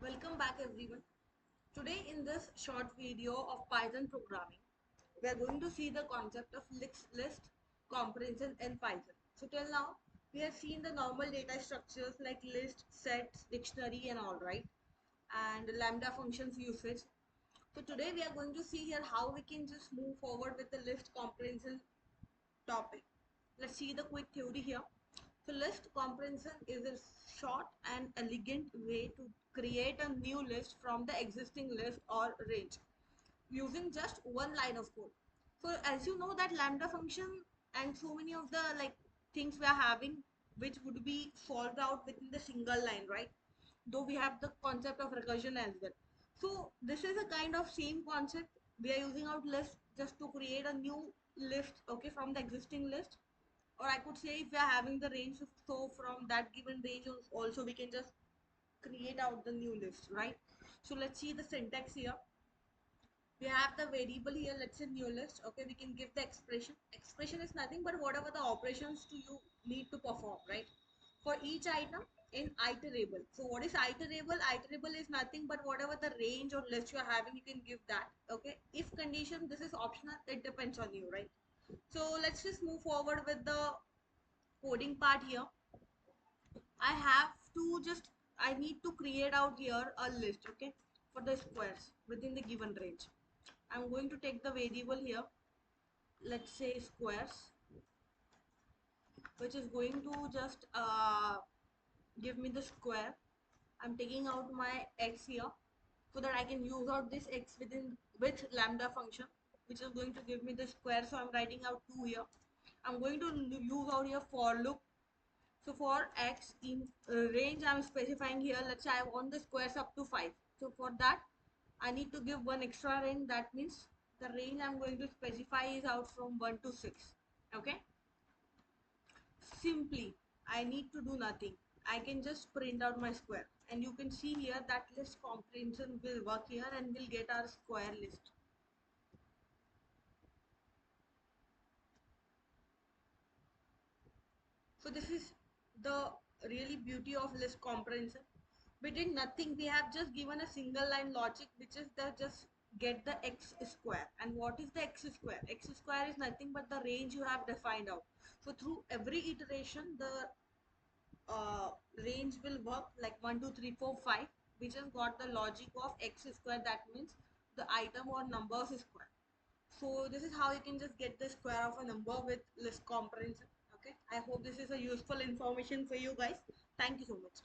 Welcome back everyone. Today in this short video of Python programming, we are going to see the concept of list comprehension in Python. So till now, we have seen the normal data structures like list, sets, dictionary and all, right? And lambda functions usage. So today we are going to see here how we can just move forward with the list comprehension topic. Let's see the quick theory here. So list comprehension is a short and elegant way to create a new list from the existing list or range using just one line of code. So as you know that lambda function and so many of the things we are having which would be solved out within the single line, right? Though we have the concept of recursion as well. So this is a kind of same concept. We are using out list just to create a new list, okay, from the existing list. Or I could say if we are having the range, so from that given range also we can just create out the new list, right? So let's see the syntax here. We have the variable here, let's say new list. Okay, we can give the expression is nothing but whatever the operations to you need to perform, right, for each item in iterable. So what is iterable is nothing but whatever the range or list you are having, you can give that. Okay, if condition, this is optional, it depends on you, right? So let's just move forward with the coding part here. I need to create out here a list, okay, for the squares within the given range. I'm going to take the variable here, let's say squares, which is going to just give me the square. I'm taking out my x here so that I can use out this x with lambda function, which is going to give me the square. So I'm writing out 2 here. I'm going to use out here for loop. So for x in range, I'm specifying here, let's say I want the squares up to 5. So for that, I need to give one extra range. That means the range I'm going to specify is out from 1 to 6. Okay. Simply, I need to do nothing. I can just print out my square. And you can see here that list comprehension will work here and we'll get our square list. So this is the really beauty of list comprehension. We did nothing. We have just given a single line logic, which is the just get the x square. And what is the x square? X square is nothing but the range you have defined out. So through every iteration, the range will work like 1 2 3 4 5. We just got the logic of x square. That means the item or numbers square. So this is how you can just get the square of a number with list comprehension. Okay, I hope this is a useful information for you guys. Thank you so much.